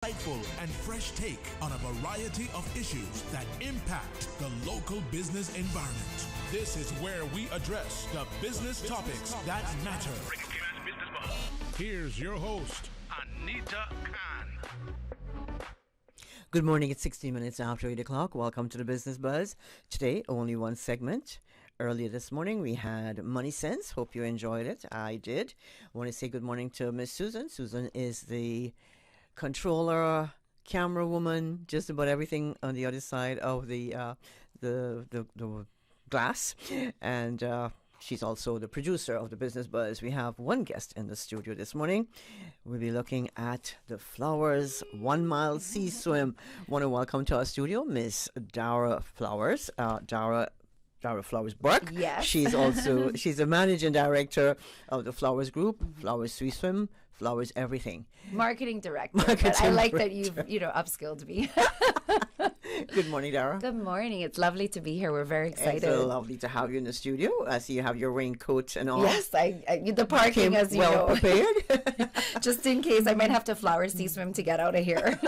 Insightful and fresh take on a variety of issues that impact the local business environment. This is where we address the business topics that matter. Here's your host, Anita Khan. Good morning. It's 16 minutes after 8 o'clock. Welcome to the Business Buzz. Today, only one segment. Earlier this morning, we had Money Sense. Hope you enjoyed it. I did. I want to say good morning to Miss Susan. Susan is the controller, camera woman, just about everything on the other side of the glass. And she's also the producer of the Business Buzz. We have one guest in the studio this morning. We'll be looking at the Flowers 1 Mile Sea Swim. Want to welcome to our studio Miss Dara Flowers. Dara Flowers Burke. Yes. She's the managing director of the Flowers Group, Flowers Sea Swim, Flowers Everything. Marketing director. But I like that you've upskilled me. Good morning, Dara. Good morning. It's lovely to be here. We're very excited. It's lovely to have you in the studio. I see you have your raincoat and all. Yes, the parking, as you know. Prepared. Just in case I might have to flower sea swim to get out of here.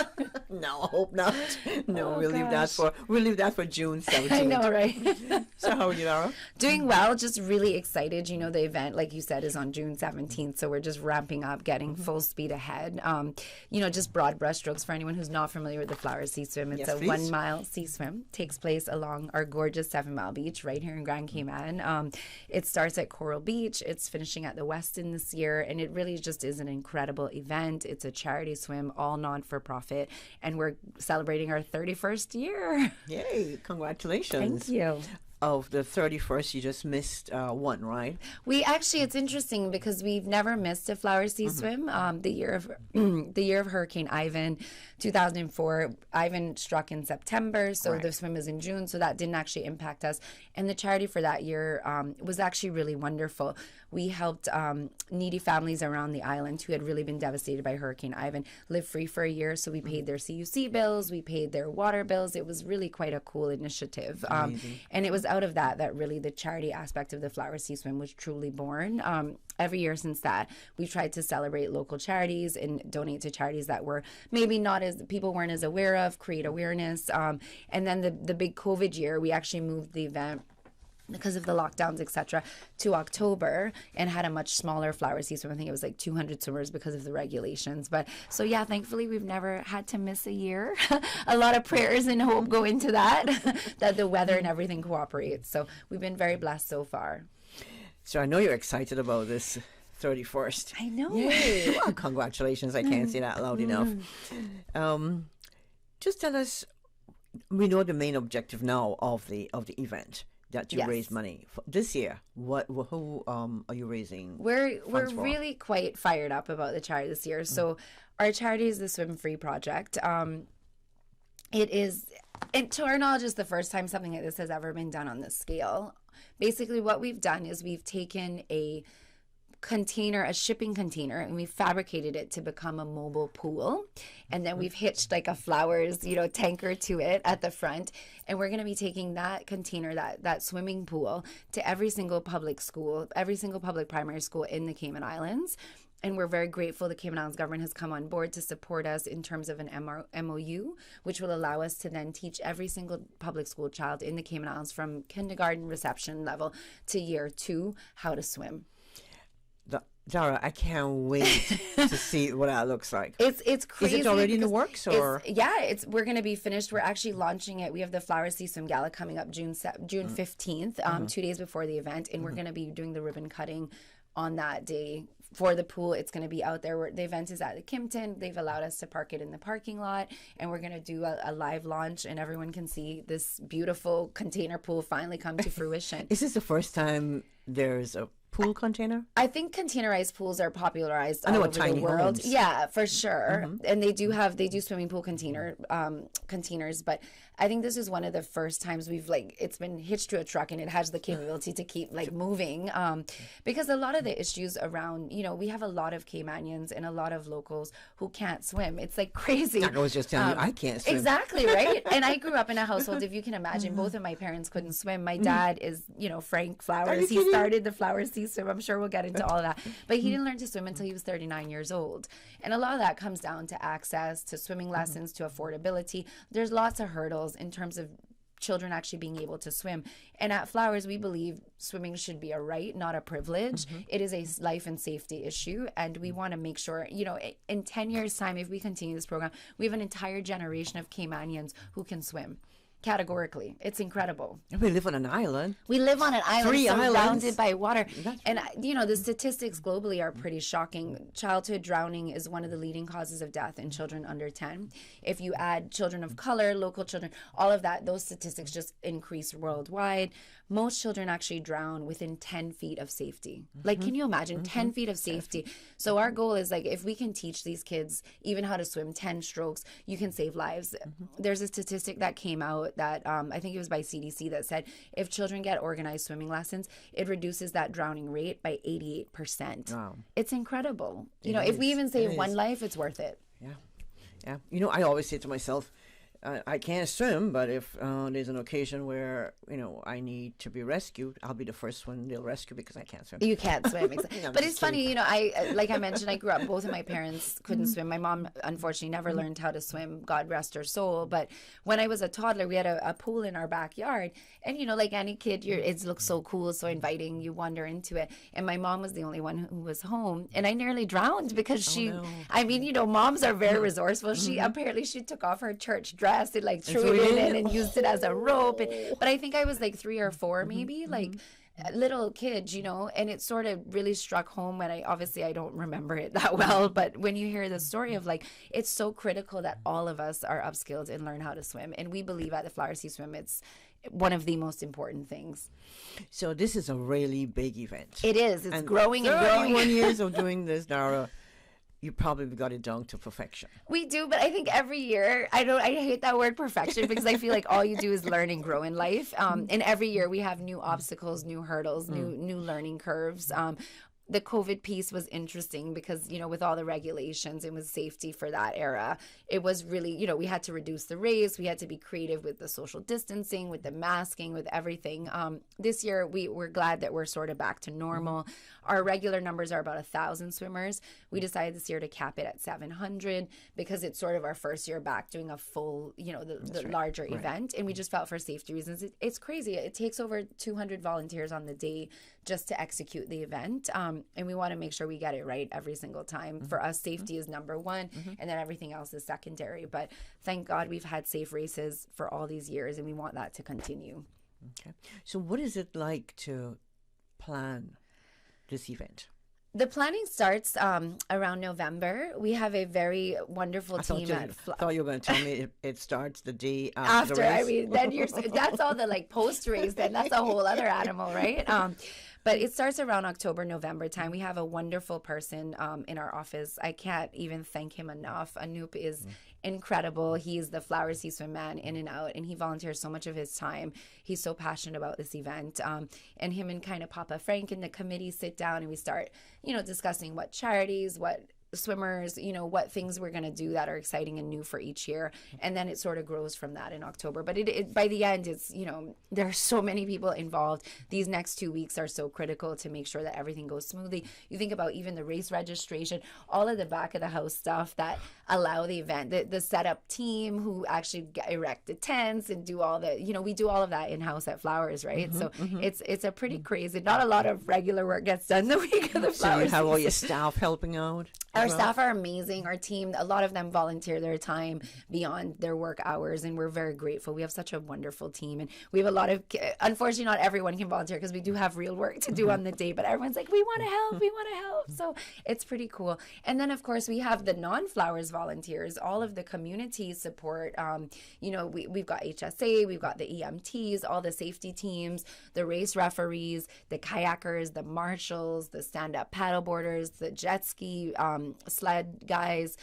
No, I hope not. No, we'll leave that for June 17th. I know, right? So how are you, Dara? Doing well. Just really excited. You know, the event, like you said, is on June 17th. So we're just ramping up, getting full speed ahead. Just broad brushstrokes for anyone who's not familiar with the Flower Sea Swim. It's a 1 mile sea swim. Takes place along our gorgeous 7 Mile Beach right here in Grand Cayman. It starts at Coral Beach. It's finishing at the Westin this year. And it really just is an incredible event. It's a charity swim, all non-for-profit. And we're celebrating our 31st year. Yay, congratulations. Thank you. Of the 31st, you just missed one, right? It's interesting because we've never missed a Flower Sea Swim. The year of Hurricane Ivan, 2004, Ivan struck in September, so the swim is in June, so that didn't actually impact us. And the charity for that year was actually really wonderful. We helped needy families around the island who had really been devastated by Hurricane Ivan live free for a year, so we paid their CUC bills, we paid their water bills. It was really quite a cool initiative. And it was out of that really the charity aspect of the Flower Sea Swim was truly born. Every year since that, we've tried to celebrate local charities and donate to charities that were maybe not as people weren't as aware of, create awareness. And then the big COVID year, we actually moved the event because of the lockdowns, etc., to October and had a much smaller Flower Sea Swim. I think it was like 200 swimmers because of the regulations. But so, yeah, thankfully, we've never had to miss a year. A lot of prayers and hope go into that, that the weather and everything cooperates. So we've been very blessed so far. So I know you're excited about this 31st. I know. Yay. Well, congratulations. I can't say that loud enough. Just tell us, we know the main objective now of the event, that you raise money for this year. Who are you raising? We're really quite fired up about the charity this year. So our charity is the Swim Free Project. It is, and to our knowledge, is the first time something like this has ever been done on this scale. Basically, what we've done is we've taken a shipping container, and we fabricated it to become a mobile pool. And then we've hitched like a flowers, tanker to it at the front. And we're going to be taking that container, that swimming pool, to every single public school, every single public primary school in the Cayman Islands. And we're very grateful the Cayman Islands government has come on board to support us in terms of an MOU, which will allow us to then teach every single public school child in the Cayman Islands from kindergarten reception level to year 2 how to swim. Dara, I can't wait to see what that looks like. It's crazy. Is it already in the works, or? We're going to be finished. We're actually launching it. We have the Flower Sea Swim Gala coming up June 15th, 2 days before the event, and we're going to be doing the ribbon cutting on that day for the pool. It's going to be out there. The event is at the Kimpton. They've allowed us to park it in the parking lot, and we're going to do a live launch, and everyone can see this beautiful container pool finally come to fruition. Is this the first time there's a pool container? I think containerized pools are popularized all over tiny the world. Homes. Yeah, for sure. And they do swimming pool containers, but I think this is one of the first times it's been hitched to a truck and it has the capability to keep moving. Because a lot of the issues around, we have a lot of Caymanians and a lot of locals who can't swim. It's like crazy. I was just telling you, I can't swim. Exactly, right? And I grew up in a household, if you can imagine, both of my parents couldn't swim. My dad is, Frank Flowers. He started the Flower Sea sea swim. I'm sure we'll get into all of that. But he didn't learn to swim until he was 39 years old. And a lot of that comes down to access, to swimming lessons, to affordability. There's lots of hurdles in terms of children actually being able to swim. And at Flowers, we believe swimming should be a right, not a privilege. It is a life and safety issue. And we want to make sure, you know, in 10 years' time, if we continue this program, we have an entire generation of Caymanians who can swim. Categorically, it's incredible. We live on an island. We live on an island 3 surrounded islands. by water. And, you know, the statistics globally are pretty shocking. Childhood drowning is one of the leading causes of death in children under 10. If you add children of color, local children, all of that, those statistics just increase worldwide. Most children actually drown within 10 feet of safety. Like, can you imagine 10 feet of safety? So our goal is, like, if we can teach these kids even how to swim 10 strokes, you can save lives. There's a statistic that came out that I think it was by CDC that said if children get organized swimming lessons, it reduces that drowning rate by 88%. Wow. It's incredible. You know, if we even save one life, it's worth it. Yeah. You know, I always say to myself, I can't swim, but if there's an occasion where, you know, I need to be rescued, I'll be the first one they'll rescue because I can't swim. You can't swim. No, but it's funny, you know, like I mentioned, I grew up, both of my parents couldn't swim. My mom, unfortunately, never learned how to swim. God rest her soul. But when I was a toddler, we had a pool in our backyard. And, you know, like any kid, it looks so cool, so inviting. You wander into it. And my mom was the only one who was home. And I nearly drowned because I mean, you know, moms are very resourceful. She took off her church dress and like threw it in and used it as a rope. But I think I was like 3 or 4 maybe, like little kids, you know, and it sort of really struck home when I don't remember it that well, but when you hear the story of like, it's so critical that all of us are upskilled and learn how to swim. And we believe at the Flower Sea Swim, it's one of the most important things. So this is a really big event. It is. It's growing and growing. 31 years of doing this, Dara. You probably got it down to perfection. We do, but I think every year, I hate that word perfection because I feel like all you do is learn and grow in life. And every year we have new obstacles, new hurdles, new learning curves. The COVID piece was interesting because, you know, with all the regulations, it was safety for that era. It was really, you know, we had to reduce the race. We had to be creative with the social distancing, with the masking, with everything. This year, we're glad that we're sort of back to normal. Our regular numbers are about 1,000 swimmers. We decided this year to cap it at 700 because it's sort of our first year back doing a full, you know, the larger event. And we just felt for safety reasons. It's crazy. It takes over 200 volunteers on the day just to execute the event. And we want to make sure we get it right every single time. For us, safety is number one, and then everything else is secondary. But thank God we've had safe races for all these years, and we want that to continue. Okay. So what is it like to plan this event? The planning starts around November. We have a very wonderful team I thought you were going to tell me it starts the day after the race. I mean, then that's all the like post race. Then that's a whole other animal, right? But it starts around October, November time. We have a wonderful person in our office. I can't even thank him enough. Anoop is incredible. He's the Flower Sea Swim man in and out, and he volunteers so much of his time. He's so passionate about this event. And him and kind of Papa Frank and the committee sit down and we start, you know, discussing what charities, what swimmers, you know, what things we're going to do that are exciting and new for each year. And then it sort of grows from that in October. But it by the end, it's, you know, there are so many people involved. These next 2 weeks are so critical to make sure that everything goes smoothly. You think about even the race registration, all of the back of the house stuff that allow the event, the setup team who actually erect the tents and do all the, you know, we do all of that in-house at Flowers, right? So it's a pretty crazy, not a lot of regular work gets done the week of the Flowers. So you have all your staff helping out? Our staff are amazing. Our team, a lot of them volunteer their time beyond their work hours, and we're very grateful. We have such a wonderful team, and we have a lot of, unfortunately, not everyone can volunteer because we do have real work to do on the day, but everyone's like, we want to help, we want to help. So it's pretty cool. And then, of course, we have the non-Flowers volunteers, all of the community support. You know, we've got HSA, we've got the EMTs, all the safety teams, the race referees, the kayakers, the marshals, the stand-up paddleboarders, the jet ski sled guys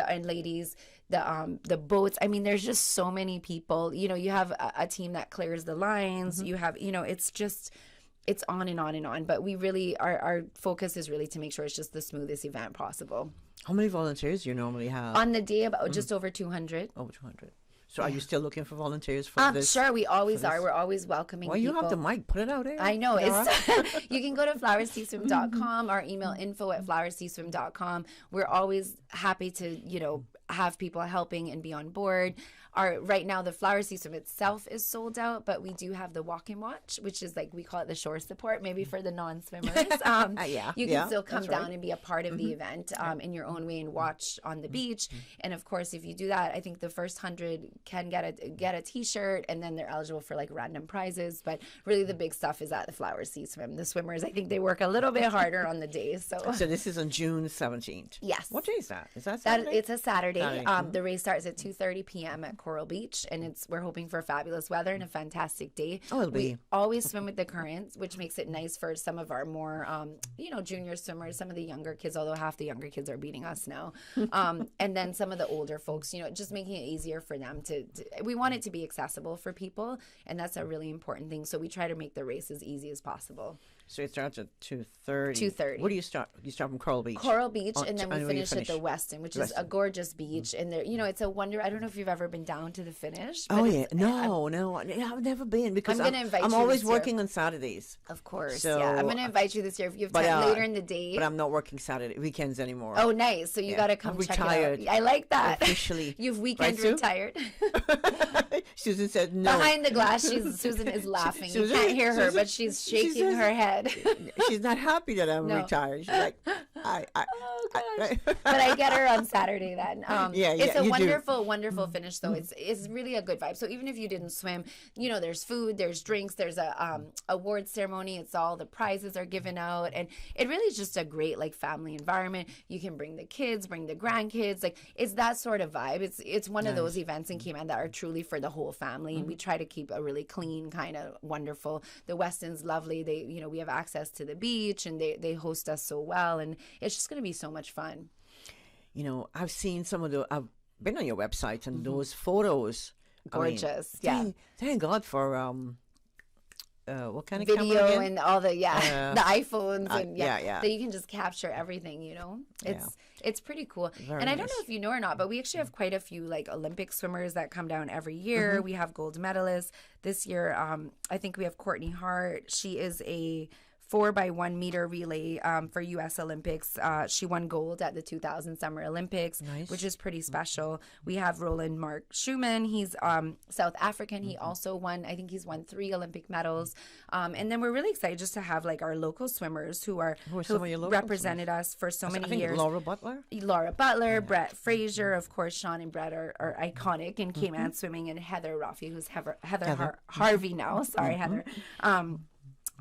and ladies, the boats. I mean, there's just so many people. You know, you have a team that clears the lines. You have, you know, it's on and on and on. But we really, our focus is really to make sure it's just the smoothest event possible. How many volunteers do you normally have? On the day, about just over 200. Over 200. So are you still looking for volunteers for this? Sure, we always are. We're always welcoming Well, people. you have the mic. Put it out there. I know. It's you can go to flowersseaswim.com or email info@flowersseaswim.com. We're always happy to, have people helping and be on board. Right now, the Flower Sea Swim itself is sold out, but we do have the Walk and Watch, which is like, we call it the shore support, maybe for the non-swimmers. You can still come down and be a part of the event in your own way and watch on the beach. And of course, if you do that, I think the first 100 can get a t-shirt, and then they're eligible for like random prizes. But really the big stuff is at the Flower Sea Swim. The swimmers, I think they work a little bit harder on the days. So this is on June 17th. Yes. What day is that? Is that Saturday? It's a Saturday. The race starts at 2:30 p.m. at Coral Beach, and we're hoping for fabulous weather and a fantastic day. We always swim with the currents, which makes it nice for some of our more, junior swimmers, some of the younger kids, although half the younger kids are beating us now. And then some of the older folks, just making it easier for them we want it to be accessible for people, and that's a really important thing. So we try to make the race as easy as possible. So it starts at 2:30. 2:30. Where do you start? You start from Coral Beach. Coral Beach, and then we finish at the Westin, which is a gorgeous beach. And there, it's a wonder. I don't know if you've ever been down to the finish. Oh yeah, no, I've never been because I'm going to invite you. I'm always working on Saturdays. Of course, so, yeah. I'm going to invite you this year if you have time later in the day. But I'm not working Saturday weekends anymore. Oh, nice. So you got to come check retired. it out. I like that. Officially, you've weekend retired. Susan said no. Behind the glass, Susan is laughing. You can't hear her, but she's shaking her head. She's not happy that I'm retired. She's like, but I get her on Saturday then. It's a wonderful finish though. It's really a good vibe. So even if you didn't swim, there's food, there's drinks, there's a award ceremony. It's all the prizes are given out, and it really is just a great like family environment. You can bring the kids, bring the grandkids. Like it's that sort of vibe. It's one of those events in Cayman that are truly for the whole family, and we try to keep a really clean kind of wonderful. The Westin's lovely. They we have access to the beach, and they host us so well, and it's just going to be so much fun. I've seen I've been on your website, and those photos, gorgeous. Thank God for what kind of video camera and all the the iPhones and that you can just capture everything. It's pretty cool. Very and I don't nice. know if you know or not, but we actually have quite a few like Olympic swimmers that come down every year. We have gold medalists this year. I think we have Courtney Hart. She is a 4x1 meter relay for U.S. Olympics. She won gold at the 2000 Summer Olympics, which is pretty special. We have Roland Mark Schumann. He's South African. He also won, I think he's won 3 Olympic medals. And then we're really excited just to have like our local swimmers who represented us for so many years. Laura Butler, Brett Fraser, of course. Sean and Brett are iconic in Cayman swimming, and Heather Rafi, who's Heather Harvey now. Sorry, Heather.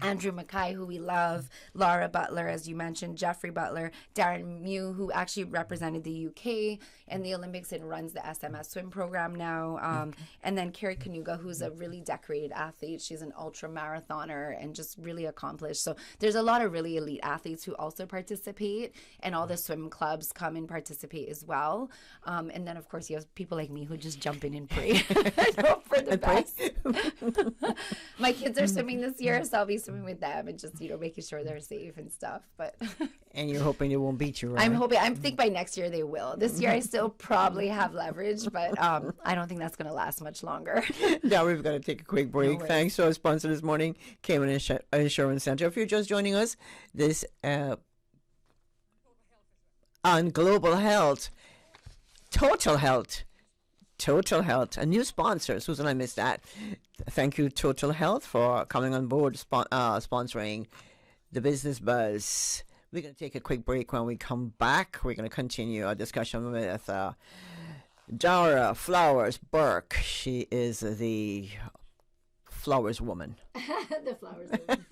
Andrew Mackay, who we love, Laura Butler, as you mentioned, Jeffrey Butler, Darren Mew, who actually represented the UK in the Olympics and runs the SMS swim program now, and then Carrie Kanuga, who's a really decorated athlete. She's an ultra marathoner and just really accomplished. So there's a lot of really elite athletes who also participate, and all the swim clubs come and participate as well. And then, of course, you have people like me who just jump in and pray for the best. My kids are swimming this year, so I'll be swimming with them and just making sure they're safe and stuff. But and you're hoping they won't beat you, right? I'm hoping. I think by next year they will. This year I still probably have leverage, but I don't think that's going to last much longer. Now we've got to take a quick break. No Thanks to our sponsor this morning, Cayman Insurance Center. If you're just joining us, this on Global Health, Total Health, a new sponsor. Susan, I missed that. Thank you, Total Health, for coming on board, sponsoring the Business Buzz. We're going to take a quick break. When we come back, we're going to continue our discussion with Dara Flowers Burke. She is the flowers woman. The flowers woman.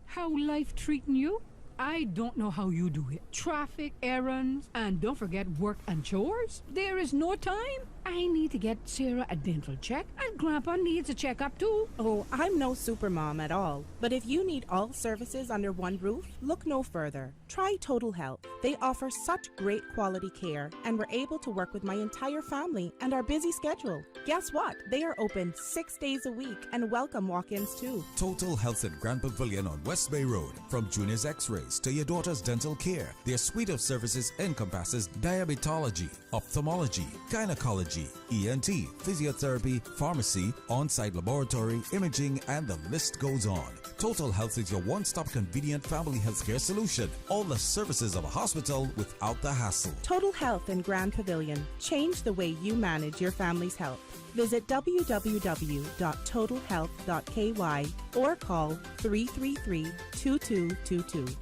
How life treating you? I don't know how you do it. Traffic, errands, and don't forget work and chores. There is no time. I need to get Sarah a dental check, and Grandpa needs a checkup too. Oh, I'm no supermom at all. But if you need all services under one roof, look no further. Try Total Health. They offer such great quality care, and we're able to work with my entire family and our busy schedule. Guess what? They are open 6 days a week and welcome walk-ins too. Total Health at Grand Pavilion on West Bay Road. From Junior's X-rays to your daughter's dental care, their suite of services encompasses diabetology, ophthalmology, gynecology, radiology, ENT, physiotherapy, pharmacy, on-site laboratory, imaging, and the list goes on. Total Health is your one-stop convenient family healthcare solution. All the services of a hospital without the hassle. Total Health in Grand Pavilion. Change the way you manage your family's health. Visit www.totalhealth.ky or call 333-2222.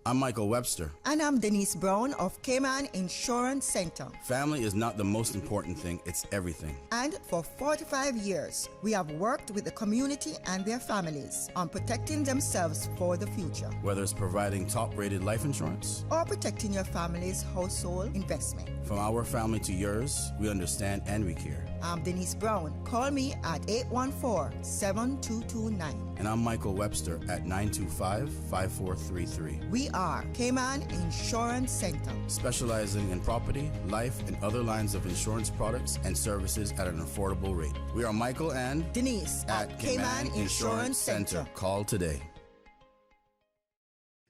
I'm Michael Webster. And I'm Denise Brown of Cayman Insurance Center. Family is not the most important thing, it's everything. And for 45 years, we have worked with the community and their families on protecting themselves for the future. Whether it's providing top-rated life insurance or protecting your family's household investment. From our family to yours, we understand and we care. I'm Denise Brown. Call me at 814-7229. And I'm Michael Webster at 925-5433. We are Cayman Insurance Center, specializing in property, life, and other lines of insurance products and services at an affordable rate. We are Michael and Denise at Cayman Insurance Center. Call today.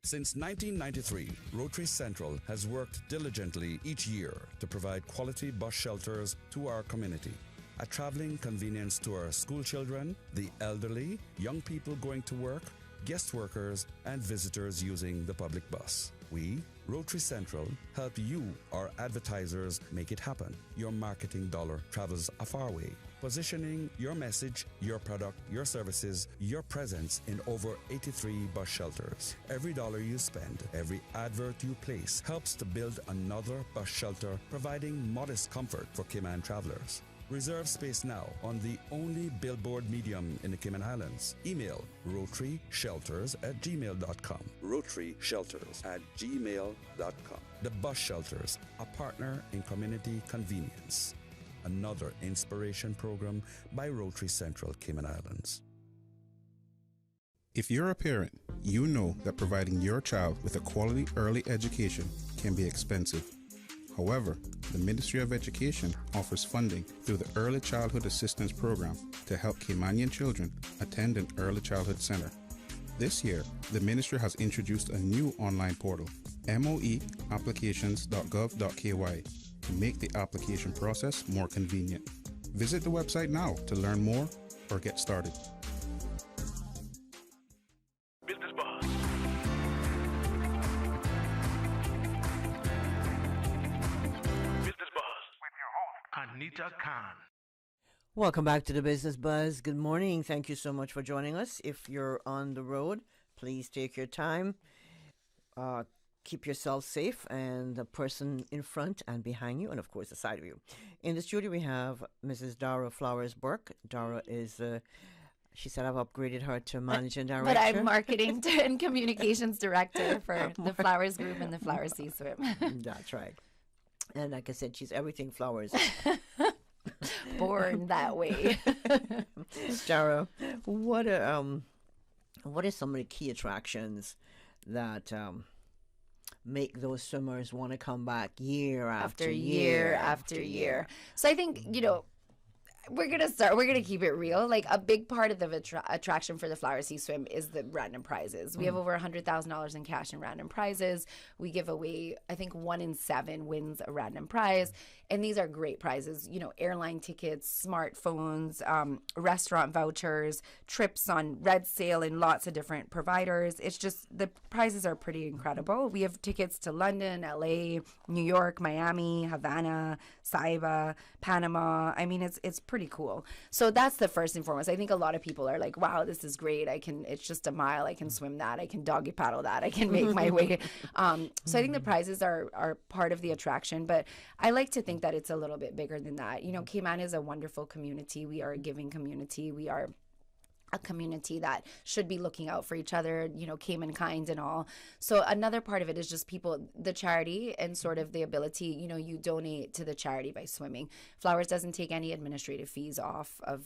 Since 1993, Rotary Central has worked diligently each year to provide quality bus shelters to our community. A traveling convenience to our school children, the elderly, young people going to work, guest workers, and visitors using the public bus. We, Rotary Central, help you, our advertisers, make it happen. Your marketing dollar travels a far way. Positioning your message, your product, your services, your presence in over 83 bus shelters. Every dollar you spend, every advert you place helps to build another bus shelter, providing modest comfort for Cayman travelers. Reserve space now on the only billboard medium in the Cayman Islands. Email rotaryshelters@gmail.com. rotaryshelters@gmail.com. The Bus Shelters, a partner in community convenience. Another inspiration program by Rotary Central Cayman Islands. If you're a parent, you know that providing your child with a quality early education can be expensive. However, the Ministry of Education offers funding through the Early Childhood Assistance Program to help Caymanian children attend an early childhood center. This year, the Ministry has introduced a new online portal, moeapplications.gov.ky, to make the application process more convenient. Visit the website now to learn more or get started. Business Buzz. Business Buzz with your host, Anita Khan. Welcome back to the Business Buzz. Good morning. Thank you so much for joining us. If you're on the road, please take your time. Keep yourself safe, and the person in front and behind you, and of course the side of you. In the studio, we have Mrs. Dara Flowers Burke. Dara is, she said I've upgraded her to managing director. But I'm marketing and communications director for the Flowers Group and the Flowers Sea Swim. That's right. And like I said, she's everything flowers. Born that way. Dara, what are some of the key attractions that make those swimmers want to come back year after year after year? So I think, we're going to keep it real. Like, a big part of the attraction for the Flower Sea Swim is the random prizes. We have over $100,000 in cash in random prizes. We give away, I think 1 in 7 wins a random prize. And these are great prizes, airline tickets, smartphones, restaurant vouchers, trips on Red Sail and lots of different providers. It's just, the prizes are pretty incredible. We have tickets to London, LA, New York, Miami, Havana, Saiba, Panama. I mean, it's pretty cool. So that's the first and foremost. I think a lot of people are like, wow, this is great. It's just a mile. I can swim that. I can doggy paddle that. I can make my way. So I think the prizes are part of the attraction, but I like to think that it's a little bit bigger than that. Cayman is a wonderful community. We are a giving community. We are a community that should be looking out for each other, Cayman kind and all. So another part of it is just people, the charity and sort of the ability, you donate to the charity by swimming. Flowers doesn't take any administrative fees off of,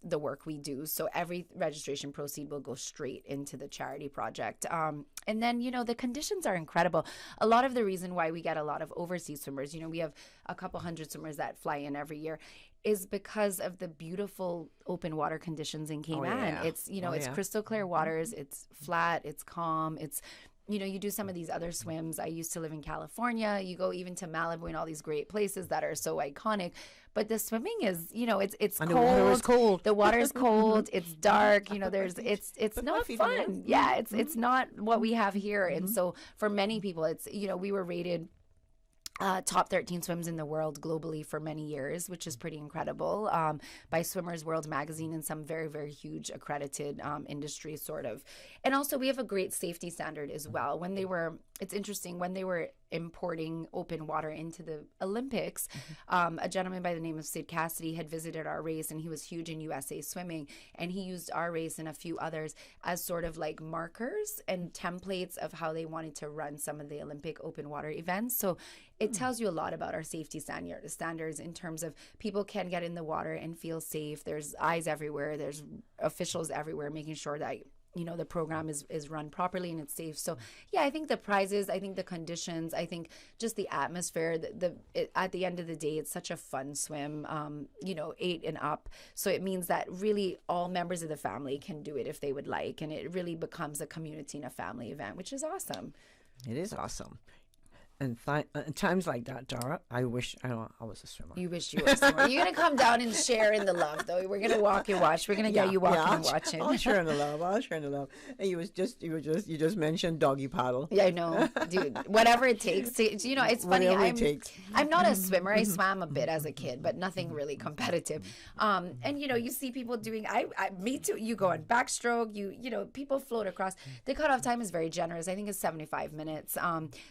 the work we do. So every registration proceed will go straight into the charity project. And then, the conditions are incredible. A lot of the reason why we get a lot of overseas swimmers, we have a couple hundred swimmers that fly in every year, is because of the beautiful open water conditions in Cayman. It's, it's crystal clear waters. It's flat. It's calm. It's you do some of these other swims. I used to live in California. You go even to Malibu and all these great places that are so iconic. But the swimming is, it's and cold. The water is cold. The water is cold. It's dark. It's not fun. Yeah, it's not what we have here. And so for many people, it's, we were rated top 13 swims in the world globally for many years, which is pretty incredible, by Swimmers World magazine and some very, very huge accredited industry sort of. And also we have a great safety standard as well. It's interesting, when they were importing open water into the Olympics, a gentleman by the name of Sid Cassidy had visited our race, and he was huge in USA swimming, and he used our race and a few others as sort of like markers and templates of how they wanted to run some of the Olympic open water events. So it tells you a lot about our safety standards in terms of people can get in the water and feel safe. There's eyes everywhere. There's officials everywhere making sure that the program is run properly and it's safe. So yeah, I think the prizes, I think the conditions, I think just the atmosphere, at the end of the day, it's such a fun swim, 8 and up. So it means that really all members of the family can do it if they would like. And it really becomes a community and a family event, which is awesome. It is awesome. And times like that, Dara, I wish I was a swimmer. You wish you were a swimmer. You're gonna come down and share in the love, though. We're gonna walk and watch. We're gonna get you walking and watching. I'll share in the love. And you just mentioned doggy paddle. Yeah, I know, dude. Whatever it takes. It's funny. I'm not a swimmer. I swam a bit as a kid, but nothing really competitive. And you see people doing. Me too. You go on backstroke. People float across. The cutoff time is very generous. I think it's 75 minutes.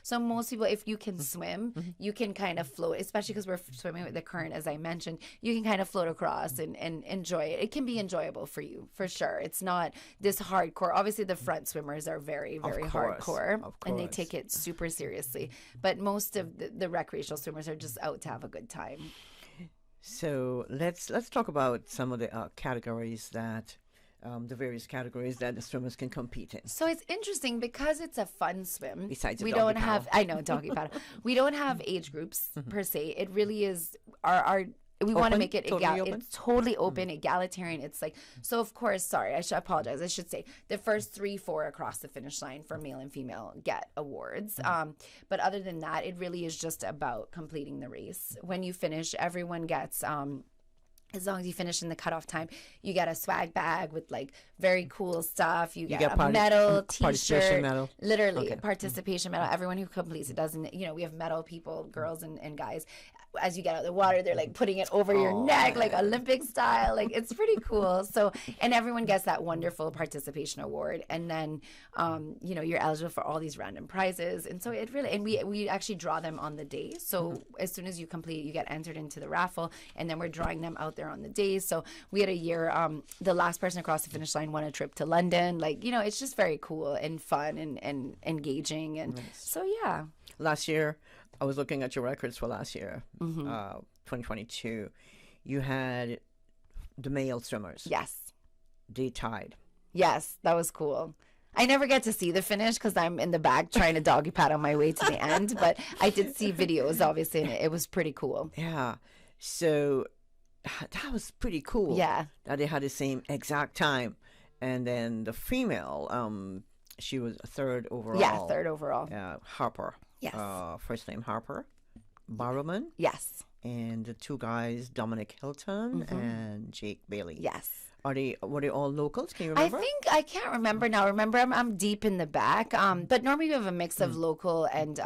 So most people, if you can swim, you can kind of float, especially because we're swimming with the current, as I mentioned. You can kind of float across and enjoy it. It can be enjoyable for you, for sure. It's not this hardcore. Obviously, the front swimmers are very, very hardcore, and they take it super seriously. But most of the recreational swimmers are just out to have a good time. So let's talk about some of the categories that. The various categories that the swimmers can compete in. So it's interesting because it's a fun swim. Besides we don't have, I know, doggy paddle. We don't have age groups per se. It really is we want to make it it's totally open, egalitarian. It's like, so of course, sorry, I should apologize. I should say the first 3-4 across the finish line for male and female get awards. But other than that, it really is just about completing the race. When you finish, everyone gets as long as you finish in the cutoff time, you get a swag bag with like very cool stuff. You get a medal, T-shirt, medal. Literally participation medal. Everyone who completes it doesn't. We have medal people, girls and guys. As you get out of the water, they're like putting it over your neck, like Olympic style. Like it's pretty cool. So, and everyone gets that wonderful participation award. And then, you're eligible for all these random prizes. And so it really, and we actually draw them on the day. So as soon as you complete it, you get entered into the raffle, and then we're drawing them out there on the day. So we had a year, the last person across the finish line won a trip to London. Like, it's just very cool and fun and engaging. And so, yeah. Last year, I was looking at your records for last year, 2022. You had the male swimmers. Yes. They tied. Yes, that was cool. I never get to see the finish because I'm in the back trying to doggy paddle my way to the end. But I did see videos, obviously, and it was pretty cool. Yeah. So that was pretty cool. Yeah. That they had the same exact time. And then the female, she was third overall. Yeah, third overall. Harper. Yes. First name Harper. Barrowman. Yes. And the two guys, Dominic Hilton and Jake Bailey. Yes. Were they all locals? Can you remember? I can't remember now. Remember, I'm deep in the back. But normally we have a mix of local and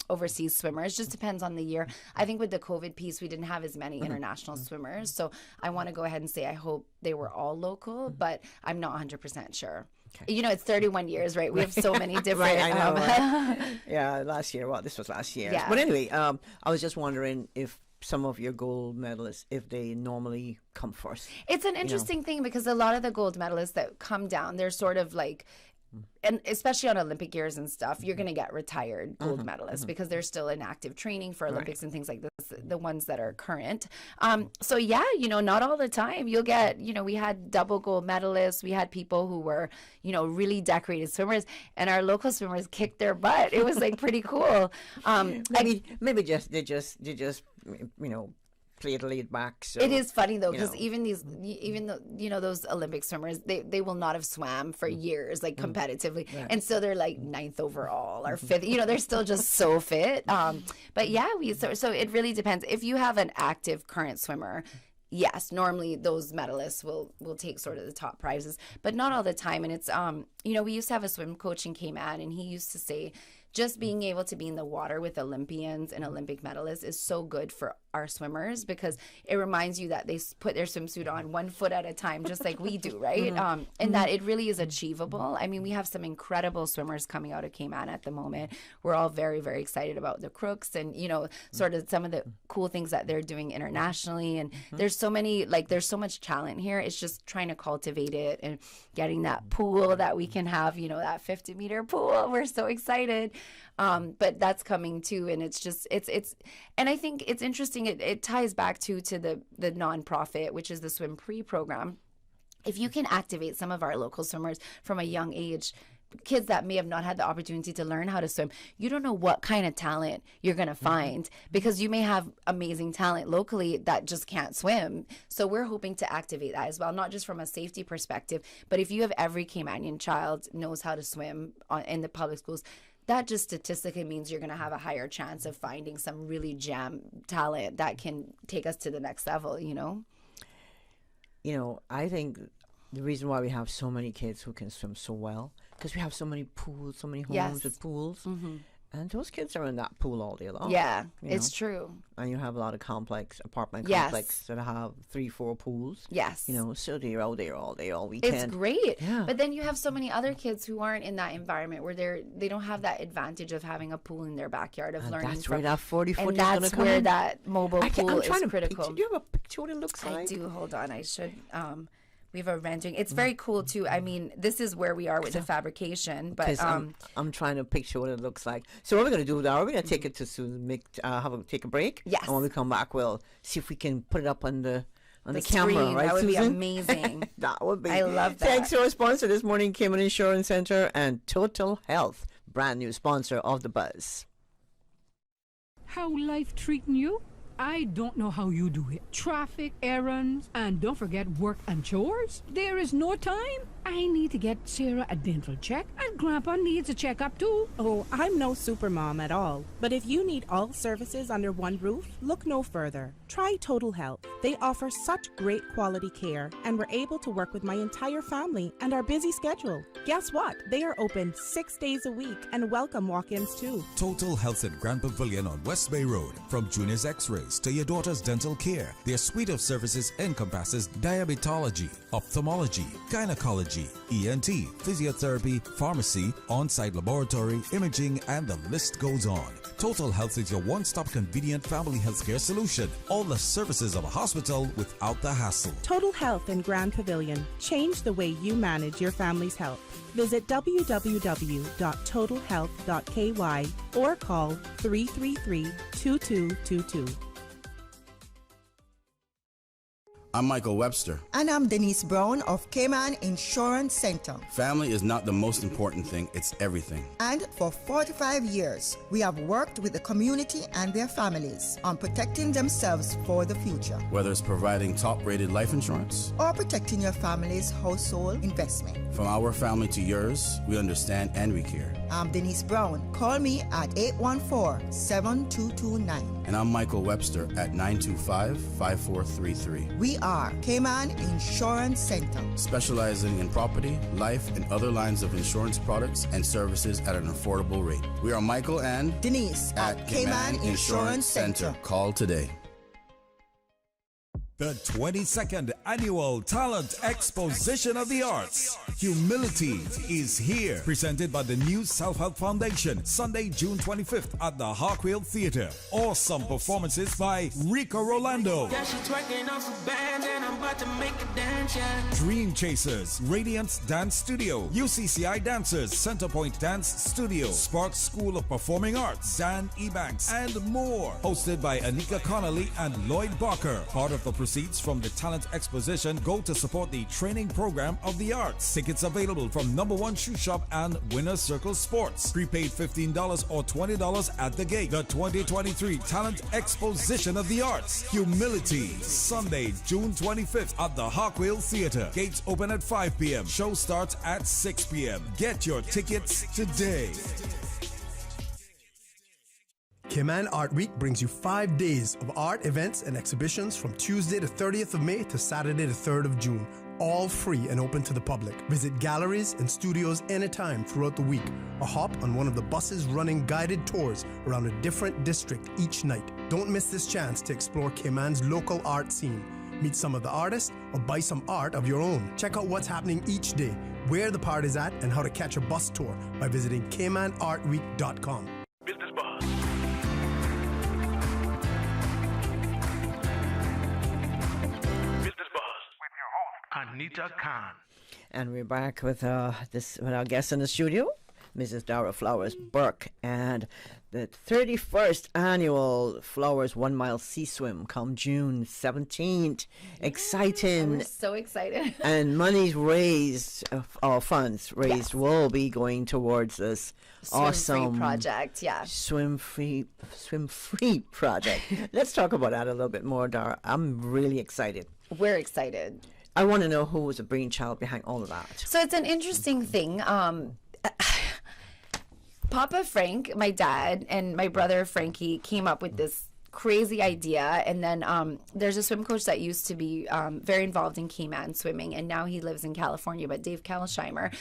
overseas swimmers. Just depends on the year. I think with the COVID piece, we didn't have as many international swimmers. So I want to go ahead and say I hope they were all local, but I'm not 100% sure. Okay. It's 31 years, right? We have so many different. Right, I know. Right? Yeah, last year. Well, this was last year. Yeah. But anyway, I was just wondering if some of your gold medalists, if they normally come first. It's an interesting thing because a lot of the gold medalists that come down, they're sort of like, and especially on Olympic years and stuff, you're going to get retired gold medalists because they're still in active training for Olympics and things like this, the ones that are current. So yeah, not all the time. You'll get, we had double gold medalists. We had people who were, really decorated swimmers, and our local swimmers kicked their butt. It was like pretty cool. Maybe they just played laid back. So, it is funny though, because even those Olympic swimmers, they will not have swam for years, like competitively, and so they're like 9th overall or 5th. They're still just so fit. But yeah, so it really depends. If you have an active current swimmer, yes, normally those medalists will take sort of the top prizes, but not all the time. And it's we used to have a swim coach in Cayman, and he used to say, just being able to be in the water with Olympians and Olympic medalists is so good for our swimmers, because it reminds you that they put their swimsuit on 1 foot at a time, just like we do, right? And that it really is achievable. I mean, we have some incredible swimmers coming out of Cayman at the moment. We're all very, very excited about the Crooks and, sort of some of the cool things that they're doing internationally. And there's so many, there's so much talent here. It's just trying to cultivate it and getting that pool that we can have, that 50-meter pool. We're so excited. But that's coming too, and it's just and I think it's interesting. It ties back to the nonprofit, which is the Swim Pre program. If you can activate some of our local swimmers from a young age, kids that may have not had the opportunity to learn how to swim, you don't know what kind of talent you're going to find, because you may have amazing talent locally that just can't swim. So we're hoping to activate that as well, not just from a safety perspective, but if you have every Caymanian child knows how to swim in the public schools, that just statistically means you're going to have a higher chance of finding some really gem talent that can take us to the next level, I think the reason why we have so many kids who can swim so well, because we have so many pools, so many homes with pools. And those kids are in that pool all day long. Yeah, it's true. And you have a lot of apartment complexes that have 3-4 pools. Yes. So they're out there all day, all weekend. It's great. Yeah. But then you have so many other kids who aren't in that environment where they don't have that advantage of having a pool in their backyard of learning. That's where that 40 foot and is that's come where in. that mobile pool is critical. Do you have a picture what it looks like? I do. Hold on. I should. We have a rendering. It's very cool too. I mean, this is where we are with the fabrication, but I'm trying to picture what it looks like. So what we're going to do, Dara, we're going to take it to take a break. Yes. And when we come back, we'll see if we can put it up on the camera, screen. right? That would Susan? be amazing. That would be. I love that. Thanks to our sponsor this morning, Cayman Insurance Center and Total Health, brand new sponsor of the Buzz. How life treating you? I don't know how you do it. Traffic, errands, and don't forget work and chores. There is no time. I need to get Sarah a dental check, and Grandpa needs a checkup too. Oh, I'm no supermom at all. But if you need all services under one roof, look no further. Try Total Health. They offer such great quality care, and we're able to work with my entire family and our busy schedule. Guess what? They are open 6 days a week and welcome walk-ins too. Total Health at Grand Pavilion on West Bay Road. From junior's x-rays to your daughter's dental care, their suite of services encompasses diabetology, ophthalmology, gynecology, ENT, physiotherapy, pharmacy, on-site laboratory, imaging, and the list goes on. Total Health is your one-stop convenient family healthcare solution. All the services of a hospital without the hassle. Total Health in Grand Pavilion. Change the way you manage your family's health. Visit www.totalhealth.ky or call 333-2222. I'm Michael Webster. And I'm Denise Brown of Cayman Insurance Center. Family is not the most important thing, it's everything. And for 45 years, we have worked with the community and their families on protecting themselves for the future. Whether it's providing top-rated life insurance or protecting your family's household investment. From our family to yours, we understand and we care. I'm Denise Brown. Call me at 814-7229. And I'm Michael Webster at 925-5433. We are Cayman Insurance Center, specializing in property, life, and other lines of insurance products and services at an affordable rate. We are Michael and Denise at Cayman Insurance Center. Call today. The 22nd Annual Talent Exposition of the Arts, Humility, is here. Presented by the New Self-Help Foundation, Sunday, June 25th at the Hartwell Theater. Awesome performances by Rico Rolando. Yeah, she twerking off a band and I'm about to make a dance, yeah. Dream Chasers, Radiance Dance Studio, UCCI Dancers, Centerpoint Dance Studio, Sparks School of Performing Arts, Dan Ebanks, and more. Hosted by Anita Connolly and Lloyd Barker. Part of the proceeds from the talent exposition go to support the training program of the arts. Tickets available from Number One Shoe Shop and Winner's Circle Sports. Prepaid $15 or $20 at the gate. The 2023 Talent Exposition of the Arts. Humility. Sunday, June 25th at the Harkwell Theater. Gates open at 5 p.m. Show starts at 6 p.m. Get your tickets today. Cayman Art Week brings you 5 days of art events and exhibitions from Tuesday the 30th of May to Saturday the 3rd of June. All free and open to the public. Visit galleries and studios anytime throughout the week or hop on one of the buses running guided tours around a different district each night. Don't miss this chance to explore Cayman's local art scene. Meet some of the artists or buy some art of your own. Check out what's happening each day, where the party's at, and how to catch a bus tour by visiting CaymanArtWeek.com. Business Buzz. Business Buzz with your host, Anita Khan. And we're back with with our guest in the studio, Mrs. Dara Flowers Burke, and the 31st annual Flowers 1 Mile Sea Swim come June 17th. Exciting. We're so excited. And money's raised, our funds raised, will be going towards this awesome project. Yeah. Swim free project. Let's talk about that a little bit more, Dara. I'm really excited. We're excited. I want to know who was the brainchild behind all of that. So it's an interesting thing. Papa Frank, my dad, and my brother Frankie came up with this crazy idea. And then there's a swim coach that used to be very involved in Cayman swimming, and now he lives in California, but Dave Kalsheimer.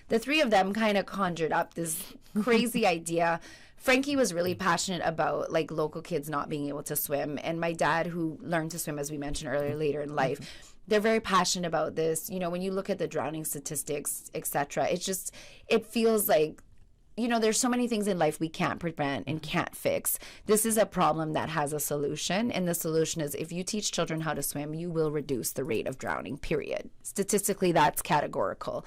The three of them kind of conjured up this crazy idea. Frankie was really passionate about like local kids not being able to swim, and my dad, who learned to swim, as we mentioned earlier, later in life, they're very passionate about this. You know, when you look at the drowning statistics, etc., it feels like, you know, there's so many things in life we can't prevent and can't fix. This is a problem that has a solution, and the solution is if you teach children how to swim, you will reduce the rate of drowning, period. Statistically, that's categorical.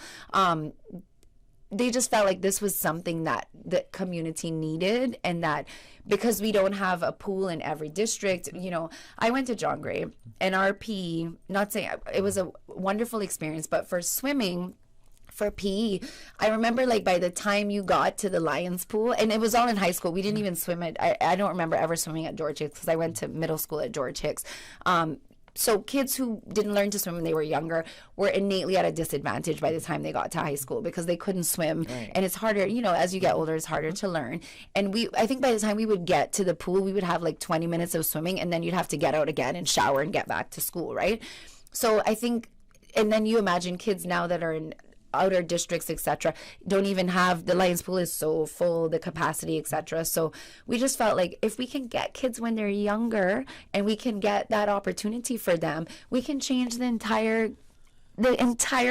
They just felt like this was something that the community needed, and that because we don't have a pool in every district, you know, I went to John Gray, and our PE, not saying it was a wonderful experience, but for swimming, for PE, I remember like by the time you got to the Lions pool, and it was all in high school, we didn't even swim at, I don't remember ever swimming at George Hicks because I went to middle school at George Hicks. So kids who didn't learn to swim when they were younger were innately at a disadvantage by the time they got to high school because they couldn't swim. Right. And it's harder, you know, as you get older, it's harder to learn. And I think by the time we would get to the pool, we would have like 20 minutes of swimming, and then you'd have to get out again and shower and get back to school, right? So I think, and then you imagine kids now that are in outer districts, etc., don't even have, the Lions pool is so full, the capacity, etc. So we just felt like if we can get kids when they're younger and we can get that opportunity for them, we can change the entire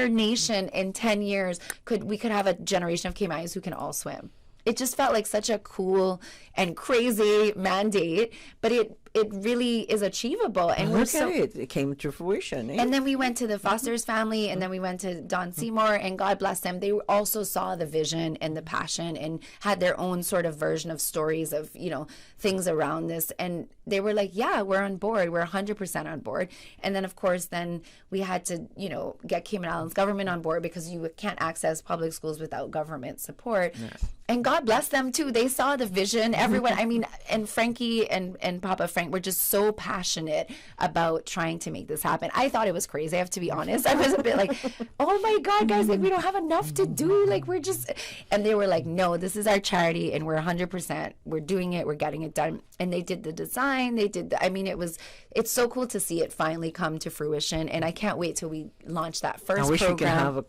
nation in 10 years. We could have a generation of Caymanians who can all swim. It just felt like such a cool and crazy mandate, but it really is achievable. And we're so, it came to fruition. And then we went to the Foster's family, and then we went to Don Seymour, and God bless them. They also saw the vision and the passion and had their own sort of version of stories of, you know, things around this. And they were like, yeah, we're on board. We're 100% on board. And then, of course, then we had to, you know, get Cayman Islands government on board because you can't access public schools without government support. Yeah. And God bless them, too. They saw the vision. Everyone, I mean, and Frankie and Papa Frank were just so passionate about trying to make this happen. I thought it was crazy, I have to be honest. I was a bit like, oh my God, guys, like we don't have enough to do. Like we're just, and they were like, no, this is our charity and we're 100%, we're doing it, we're getting it done. And they did the design, it's so cool to see it finally come to fruition. And I can't wait till we launch that first program. I wish we can have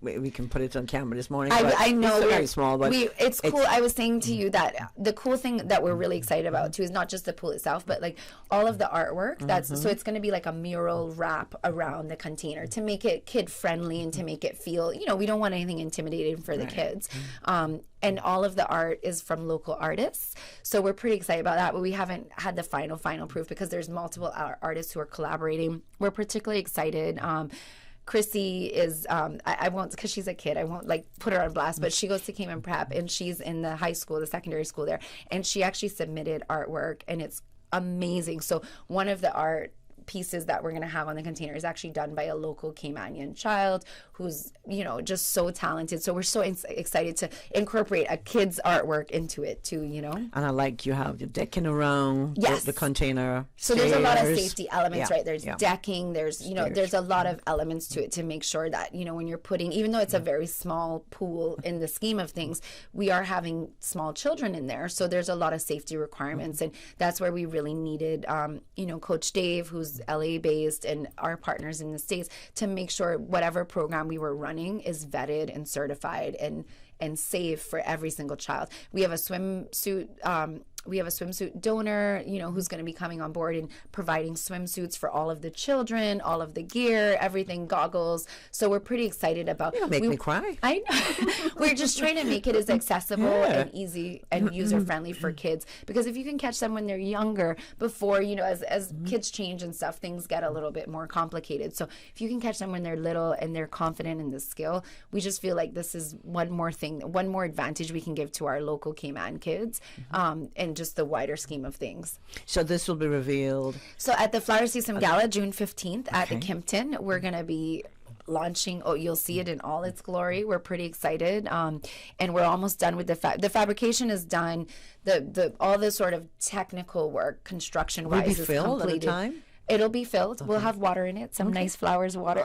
we can put it on camera this morning. I know it's very small, but it's cool. I was saying to you that the cool thing that we're really excited about too is not just the pool itself, but like all of the artwork. So it's going to be like a mural wrap around the container to make it kid friendly and to make it feel, you know, we don't want anything intimidating for the kids. And all of the art is from local artists. So we're pretty excited about that, but we haven't had the final proof because there's multiple artists who are collaborating. We're particularly excited. Chrissy is, I won't, because she's a kid, I won't like put her on blast, but she goes to Cayman Prep and she's in the high school, the secondary school there, and she actually submitted artwork and it's amazing. So one of the art pieces that we're going to have on the container is actually done by a local Caymanian child who's, you know, just so talented. So we're so excited to incorporate a kid's artwork into it too, you know. And I like you have the decking around the container. So there's a lot of safety elements, right? There's yeah. decking, there's, you know, there's a lot of elements to it to make sure that, you know, when you're putting, even though it's a very small pool in the scheme of things, we are having small children in there. So there's a lot of safety requirements. And that's where we really needed, you know, Coach Dave, who's LA based, and our partners in the States to make sure whatever program we were running is vetted and certified and safe for every single child. We have a swimsuit donor, you know, who's going to be coming on board and providing swimsuits for all of the children, all of the gear, everything, goggles. So we're pretty excited about. You'll make me cry. I know. We're just trying to make it as accessible and easy and user friendly for kids, because if you can catch them when they're younger, before, you know, as kids change and stuff, things get a little bit more complicated. So if you can catch them when they're little and they're confident in the skill, we just feel like this is one more thing, one more advantage we can give to our local Cayman kids, and just the wider scheme of things. So this will be revealed. So at the Flower Season Gala, June 15th at the Kimpton, we're going to be launching. Oh, you'll see it in all its glory. We're pretty excited, and we're almost done with the fabrication is done. The all the sort of technical work, construction wise, is filled completed. at a time? It'll be filled. We'll have water in it, some nice flowers water.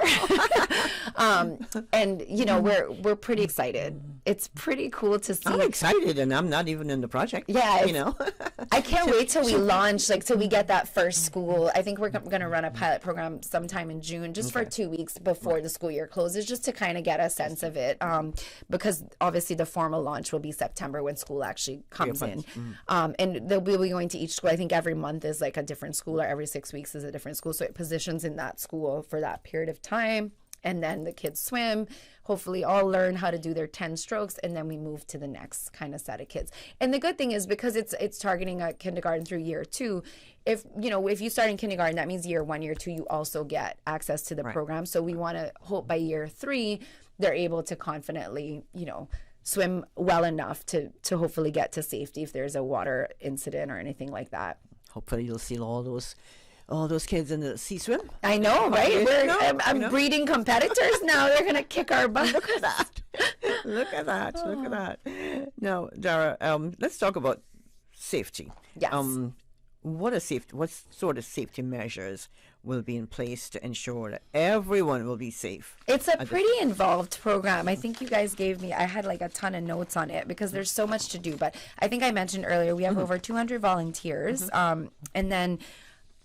And, you know, we're pretty excited. It's pretty cool to see. I'm excited, and I'm not even in the project. Yeah. You know. I can't wait till we launch, like, till we get that first school. I think we're going to run a pilot program sometime in June, just for 2 weeks before the school year closes, just to kind of get a sense of it. Because obviously the formal launch will be September when school actually comes in. And we'll be going to each school. I think every month is like a different school, or every 6 weeks is a different school. So it positions in that school for that period of time. And then the kids swim, hopefully all learn how to do their 10 strokes, and then we move to the next kind of set of kids. And the good thing is, because it's targeting a kindergarten through year 2, if you start in kindergarten, that means year 1, year 2, you also get access to the program. So we want to hope by year 3, they're able to confidently, you know, swim well enough to hopefully get to safety if there's a water incident or anything like that. Hopefully you'll see all those kids in the sea swim. I know, right? I'm breeding competitors now. They're going to kick our butt. Look at that. Look at that. Look at that. Now, Dara, let's talk about safety. Yes. What sort of safety measures will be in place to ensure that everyone will be safe? It's a pretty involved program. I think you guys I had like a ton of notes on it because there's so much to do. But I think I mentioned earlier, we have over 200 volunteers. And then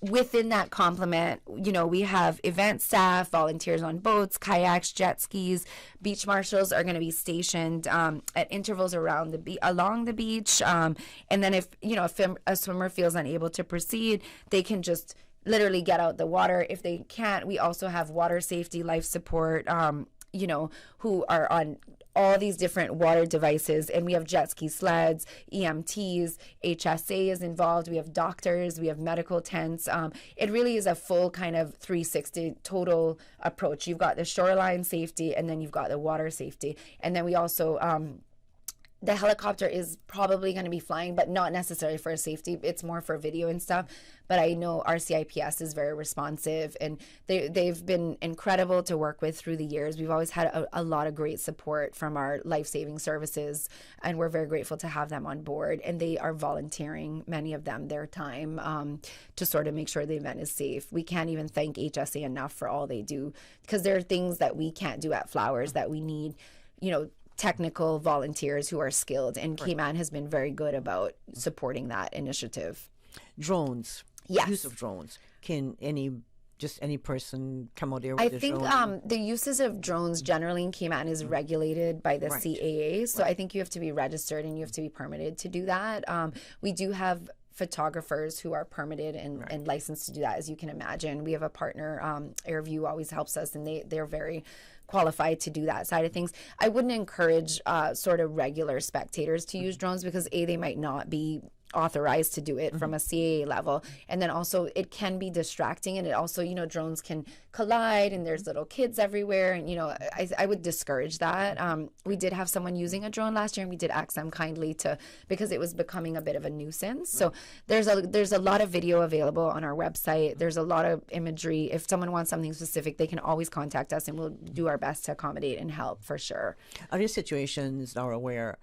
within that complement, you know, we have event staff, volunteers on boats, kayaks, jet skis. Beach marshals are going to be stationed at intervals along the beach. And then if, you know, a swimmer feels unable to proceed, they can just literally get out the water. If they can't, we also have water safety, life support, you know, who are on all these different water devices, and we have jet ski sleds, EMTs, HSA is involved, we have doctors, we have medical tents. It really is a full kind of 360 total approach. You've got the shoreline safety, and then you've got the water safety, and then we also the helicopter is probably going to be flying, but not necessarily for safety. It's more for video and stuff. But I know RCIPS is very responsive, and they've been incredible to work with through the years. We've always had a lot of great support from our life-saving services, and we're very grateful to have them on board. And they are volunteering, many of them, their time to sort of make sure the event is safe. We can't even thank HSA enough for all they do, because there are things that we can't do at Flowers that we need, you know, technical volunteers who are skilled, and Cayman has been very good about supporting that initiative. Drones. Yes. Use of drones. Can any person come out there with I think the uses of drones generally in Cayman is regulated by the CAA. So I think you have to be registered and you have to be permitted to do that. We do have photographers who are permitted and licensed to do that, as you can imagine. We have a partner, Airview always helps us, and they're very qualified to do that side of things. I wouldn't encourage sort of regular spectators to use drones because they might not be authorized to do it from a CAA level. And then also it can be distracting, and it also, you know, drones can collide and there's little kids everywhere. And, you know, I would discourage that. We did have someone using a drone last year, and we did ask them kindly because it was becoming a bit of a nuisance. So there's a lot of video available on our website. There's a lot of imagery. If someone wants something specific, they can always contact us, and we'll do our best to accommodate and help for sure. Are there situations, Dara, where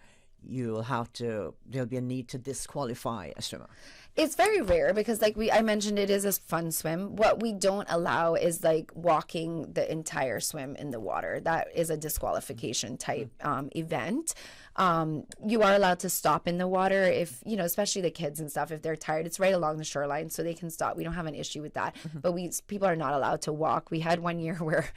there'll be a need to disqualify a swimmer? It's very rare because, like I mentioned, it is a fun swim. What we don't allow is like walking the entire swim in the water. That is a disqualification type event. You are allowed to stop in the water if, you know, especially the kids and stuff, if they're tired. It's right along the shoreline, so they can stop. We don't have an issue with that. But people are not allowed to walk. We had one year where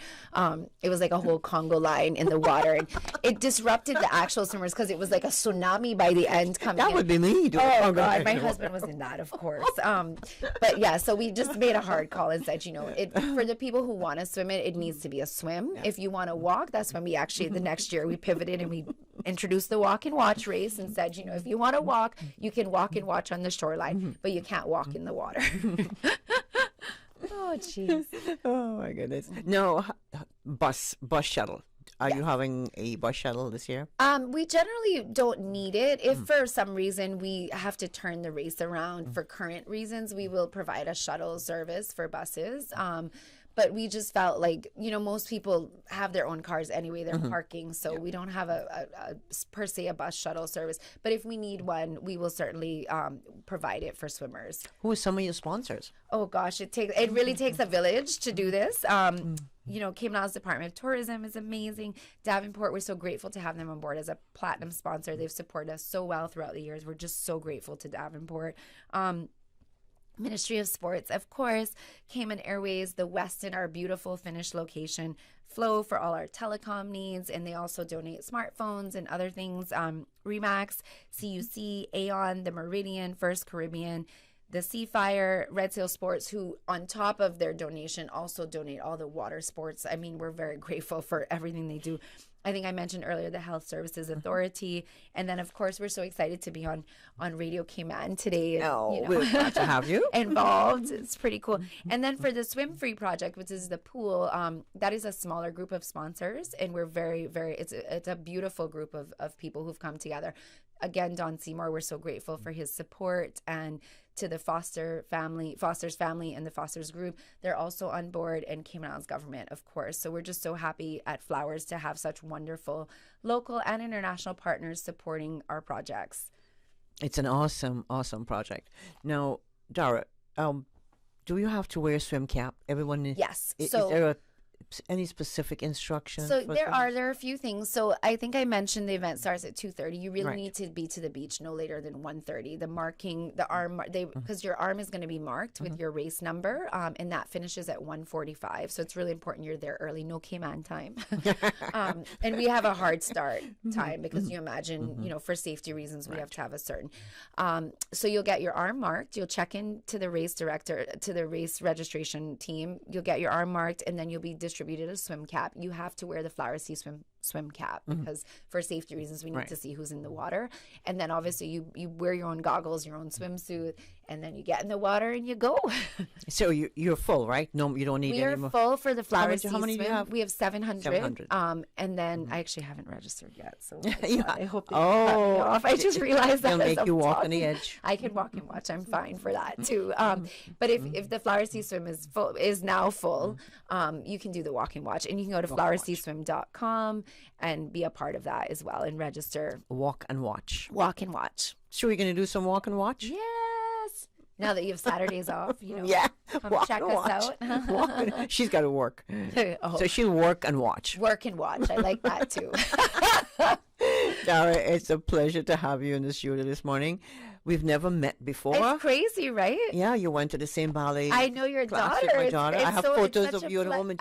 it was like a whole Congo line in the water, and it disrupted the actual swimmers because it was like a tsunami by the end coming That in. would be me. Oh, God, my husband was in that, of course. But yeah, so we just made a hard call and said, you know, for the people who want to swim it needs to be a swim. Yeah. If you want to walk, that's when we actually, the next year, we pivoted and we introduced the walk and watch race and said, you know, if you want to walk, you can walk and watch on the shoreline, but you can't walk in the water. Oh, jeez. Oh, my goodness. No, bus shuttle. Are you having a bus shuttle this year? We generally don't need it. If for some reason we have to turn the race around for current reasons, we will provide a shuttle service for buses. But we just felt like, you know, most people have their own cars anyway. They're parking. So we don't have a per se a bus shuttle service. But if we need one, we will certainly provide it for swimmers. Who are some of your sponsors? Oh, gosh, it really takes a village to do this. You know, Cayman Islands Department of Tourism is amazing. Davenport, we're so grateful to have them on board as a platinum sponsor. They've supported us so well throughout the years. We're just so grateful to Davenport. Ministry of Sports, of course, Cayman Airways, the Westin, our beautiful Finnish location, Flow for all our telecom needs, and they also donate smartphones and other things. Remax, CUC, Aon, the Meridian, First Caribbean, the Seafire, Red Sail Sports, who on top of their donation also donate all the water sports. I mean, we're very grateful for everything they do. I think I mentioned earlier the Health Services Authority. And then, of course, we're so excited to be on Radio Cayman today. Oh, you know, we're glad to have you involved. It's pretty cool. And then for the Swim Free Project, which is the pool, that is a smaller group of sponsors. And we're very, very, it's a beautiful group of people who've come together. Again, Don Seymour, we're so grateful for his support, and to the Foster's family and the Foster's group. They're also on board, and Cayman Islands government, of course. So we're just so happy at Flowers to have such wonderful local and international partners supporting our projects. It's an awesome, awesome project. Now, Dara, do you have to wear a swim cap? Everyone? Yes. Is there any specific instructions? So there are a few things. So I think I mentioned the event starts at 2:30. You really need to be to the beach no later than 1:30. The marking, the arm, because your arm is going to be marked with your race number, and that finishes at 1:45. So it's really important you're there early. No Cayman time, and we have a hard start time because you imagine, you know, for safety reasons, we have to have a certain. So you'll get your arm marked. You'll check in to the race director, to the race registration team. You'll get your arm marked, and then you'll be distributed a swim cap. You have to wear the Flower Sea swim cap because for safety reasons we need to see who's in the water. And then obviously you wear your own goggles, your own swimsuit, and then you get in the water and you go. So you're full, right? No, you don't need any more. We are full for the Flower Sea how many swim. Do you have? We have 700. And then I actually haven't registered yet, so I hope they cut me off. I just realized that they'll make you walk on the edge. I can walk and watch. I'm fine for that too. But if the Flower Sea swim is now full, you can do the walk and watch, and you can go to flowerseaswim.com and be a part of that as well and register. Walk and watch. Walk and watch. So you're going to do some walk and watch? Yes. Now that you have Saturdays off, you know. Yeah. Come check us out. She's got to work. So she'll work and watch. Work and watch. I like that too. Dara, it's a pleasure to have you in the studio this morning. We've never met before. It's crazy, right? Yeah, you went to the same ballet. I know your class daughter. With my daughter. I have photos of you at home in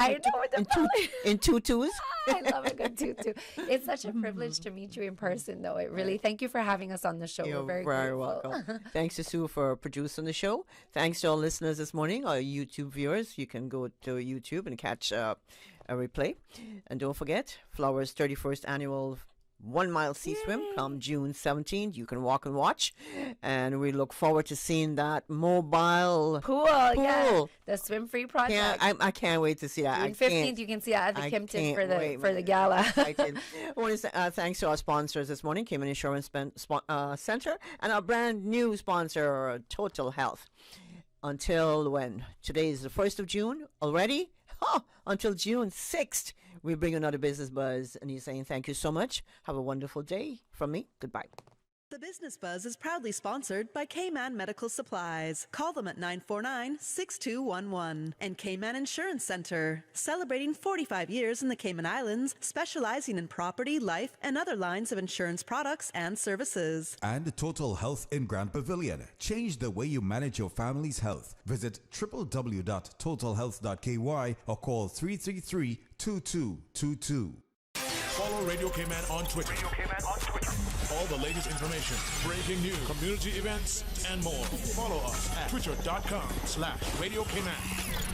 tutus. I love a good tutu. It's such a privilege to meet you in person, though. It really. Thank you for having us on the show. You're We're very grateful. welcome. Thanks to Sue for producing the show. Thanks to all listeners this morning, our YouTube viewers. You can go to YouTube and catch a replay. And don't forget, Flowers' 31st annual 1 mile sea swim come June 17th. You can walk and watch. And we look forward to seeing that mobile pool. Yeah. The Swim Free project. I can't wait to see that. June 15th, you can see that at the Kimpton for the gala. I want to say thanks to our sponsors this morning, Cayman Insurance Center, and our brand new sponsor, Total Health. Until when? Today is the 1st of June already? Until June 6th, we bring another Business Buzz. And he's saying thank you so much. Have a wonderful day from me. Goodbye. The Business Buzz is proudly sponsored by K-Man Medical Supplies. Call them at 949-6211. And K-Man Insurance Center, celebrating 45 years in the Cayman Islands, specializing in property, life, and other lines of insurance products and services. And Total Health in Grand Pavilion. Change the way you manage your family's health. Visit www.totalhealth.ky or call 333-2222. Follow Radio Cayman on Twitter. All the latest information, breaking news, community events, and more. Follow us at twitter.com/Radio Cayman.